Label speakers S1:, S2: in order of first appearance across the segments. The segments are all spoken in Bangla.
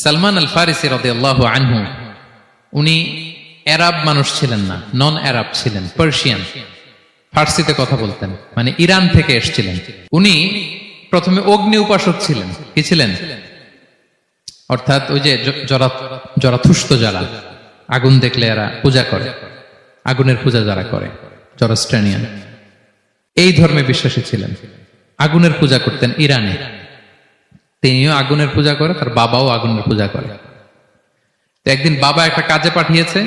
S1: সালমান আল ফারিসি রাদিয়াল্লাহু আনহু উনি আরব মানুষ ছিলেন না, নন আরব ছিলেন, পার্সিয়ান, ফার্সিতে কথা বলতেন, মানে ইরান থেকে এসেছিলেন। উনি প্রথমে অগ্নি উপাসক ছিলেন। কি ছিলেন? অর্থাৎ ওই যে জরাথুষ্ট যারা আগুন দেখলে এরা পূজা করে, আগুনের পূজা যারা করে, জরস্ট্রানিয়ান, এই ধর্মে বিশ্বাসী ছিলেন। আগুনের পূজা করতেন ইরানে। তিনিও আগুনের পূজা করে, তার বাবাও আগুনের পূজা করে। তো একদিন বাবা একটা কাজে পাঠিয়েছে,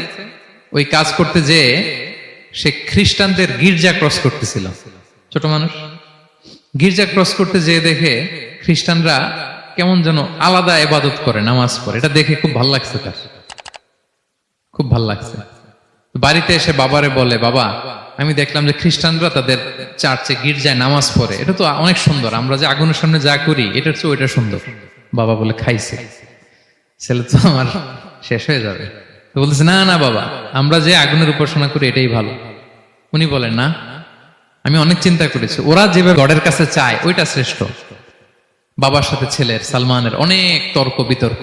S1: ওই কাজ করতে যেয়ে সে খ্রিস্টানদের গির্জা ক্রস করতেছিল। ছোট মানুষ গির্জা ক্রস করতে যেয়ে দেখে খ্রিস্টানরা কেমন যেন আলাদা ইবাদত করে, নামাজ পড়ে। এটা দেখে খুব ভালো লাগছে, তার খুব ভালো লাগছে। বাড়িতে এসে বাবারে বলে, বাবা আমি দেখলাম যে খ্রিস্টানরা তাদের চার্চে গির্জায় নামাজ পড়ে, এটা তো অনেক সুন্দর, আমরা যে আগুনের সামনে যা করি এটার চেয়ে ওইটা সুন্দর। বাবা বলে, খাইছে, ছেলে তো আমার শেষ হয়ে যাবে। তো বলতেছে, না না বাবা, আমরা যে আগুনের উপাসনা করি এটাই ভালো। উনি বলেন, না, আমি অনেক চিন্তা করেছি, ওরা যেভাবে গডের কাছে চায় ওইটা শ্রেষ্ঠ। বাবার সাথে ছেলের, সালমানের অনেক তর্ক বিতর্ক।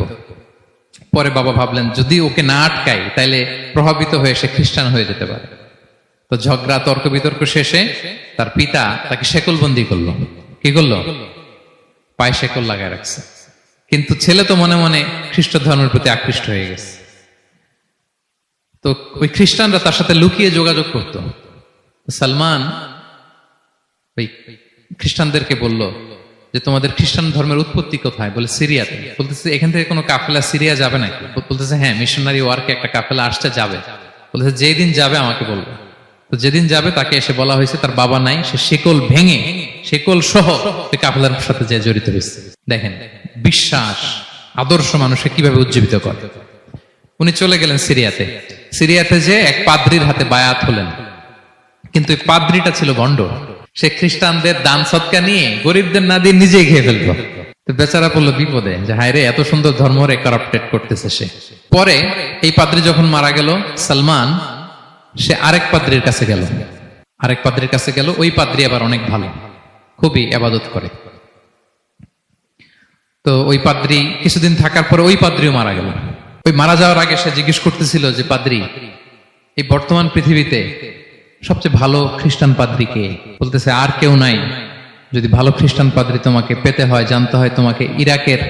S1: পরে বাবা ভাবলেন, যদি ওকে না আটকাই তাইলে প্রভাবিত হয়ে সে খ্রিস্টান হয়ে যেতে পারে। তো ঝগড়া তর্ক বিতর্ক শেষে তার পিতা তাকে শেকলবন্দি করলো। কি করলো? পায়ে শেকল লাগায় রাখছে। কিন্তু ছেলে তো মনে মনে খ্রিস্ট ধর্মের প্রতি আকৃষ্ট হয়ে গেছে। তো ওই খ্রিস্টানরা তার সাথে লুকিয়ে যোগাযোগ করত। সালমান ওই খ্রিস্টানদেরকে বলল যে, তোমাদের খ্রিস্টান ধর্মের উৎপত্তি কোথায়? বলে, সিরিয়াতে। বলতেছে, এখান থেকে কোনো কাফেলা সিরিয়া যাবে নাকি? বলতেছে, হ্যাঁ, মিশনারি ওয়ার্কে একটা কাফেলা আসতে যাবে। বলতেছে, যেদিন যাবে আমাকে বলবে। তো যেদিন যাবে তাকে এসে বলা হয়েছে তার বাবা নাই, সে শেকল ভেঙে, শেকল সহ ওই কাফেলার সাথে যে জড়িত হয়েছে। দেখেন বিশ্বাস, আদর্শ মানুষকে কিভাবে উজ্জীবিত করে। উনি চলে গেলেন সিরিয়াতে। সিরিয়াতে যে এক পাদ্রির হাতে বায়াত হলেন, কিন্তু এই পাদ্রিটা ছিল ভণ্ড। সে খ্রিস্টানদের দান সদকা নিয়ে গরিবদের না দিয়ে নিজেই খেয়ে ফেলতো। তো বেচারা পড়লো বিপদে, যে হায় রে, এত সুন্দর ধর্ম রে কারাপ্টেড করতেছে সে। পরে এই পাদ্রি যখন মারা গেল, সালমান সে আরেক পাদ্রির কাছে গেল। আরেক পাদ্রির কাছে গেল। ওই পাদ্রি আবার অনেক ভালো, খুবই ইবাদত করে। তো ওই পাদ্রি কিছুদিন থাকার পরে ওই পাদ্রিও মারা গেল। ওই মারা যাওয়ার আগে সে জিজ্ঞেস করতেছিল যে, পাদ্রি, এই বর্তমান পৃথিবীতে সবচেয়ে ভালো খ্রিস্টান পাদ্রি কে? বলতেছে, আর কেউ নাই। যদি ভালো খ্রিস্টান পাদ্রি তোমাকে পেতে হয়, জানতে হয়, তোমাকে ইরাকের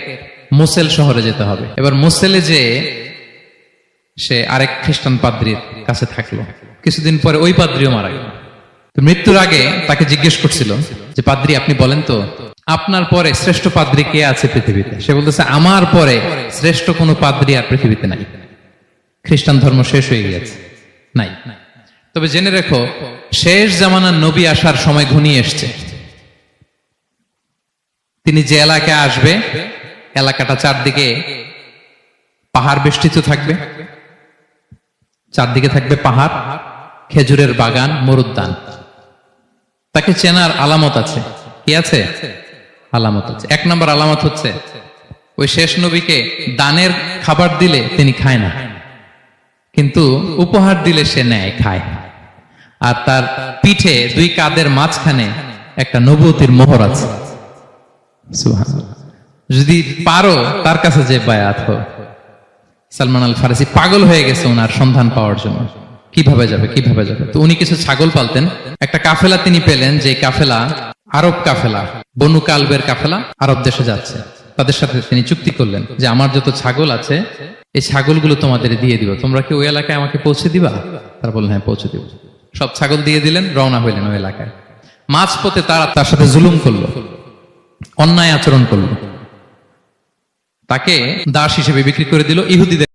S1: মোসেল শহরে যেতে হবে। এবার মোসেলে যে সে আরেক খ্রিস্টান পাদ্রির কাছে থাকলো। কিছুদিন পরে ওই পাদ্রিও মারা গেল। তো মৃত্যুর আগে তাকে জিজ্ঞেস করছিল যে, পাদ্রি আপনি বলেন তো, আপনার পরে শ্রেষ্ঠ পাদ্রি কে আছে পৃথিবীতে? সে বলতেছে, আমার পরে শ্রেষ্ঠ কোনো পাদ্রি আর পৃথিবীতে নাই। খ্রিস্টান ধর্ম শেষ হয়ে গিয়েছে, নাই। তবে জেনে রেখো, শেষ জামানার নবী আসার সময় ঘনিয়ে এসছে। তিনি যে এলাকায় আসবে, এলাকাটা চারদিকে পাহাড় বেষ্টিত থাকবে। চারদিকে থাকবে পাহাড়, খেজুরের বাগান, মরুদ্যান। তাকে চেনার আলামত আছে। কি আছে? আলামত আছে। এক নম্বর আলামত হচ্ছে, ওই শেষ নবীকে দানের খাবার দিলে তিনি খায় না, কিন্তু উপহার দিলে সে নেয়, খায়। আর তার পিঠে দুই কাঁধের মাঝখানে একটা নবুয়তির মোহর আছে। সুবহানাল্লাহ। যদি পারো তার কাছে যে বায়াত হও। সালমান আল ফারিসি পাগল হয়ে গেছে ওনার সন্ধান পাওয়ার জন্য। কিভাবে যাবে, কিভাবে যাবে? তো উনি কিছু ছাগল পালতেন। একটা কাফেলা তিনি পেলেন, যে কাফেলা আরব কাফেলা, বনু কালবের কাফেলা, আরব দেশে যাচ্ছে। তাদের সাথে তিনি চুক্তি করলেন যে, আমার যত ছাগল আছে এই ছাগলগুলো তোমাদের দিয়ে দিব, তোমরা কি ওই এলাকায় আমাকে পৌঁছে দিবা? তারা বললেন, হ্যাঁ, পৌঁছে দিব। সব ছাগল দিয়ে দিলেন, রওনা হইলেন ওই এলাকায়। মাঝপথে তারা তার সাথে জুলুম করলো, অন্যায় আচরণ করলো, তাকে দাস হিসেবে বিক্রি করে দিল ইহুদিদের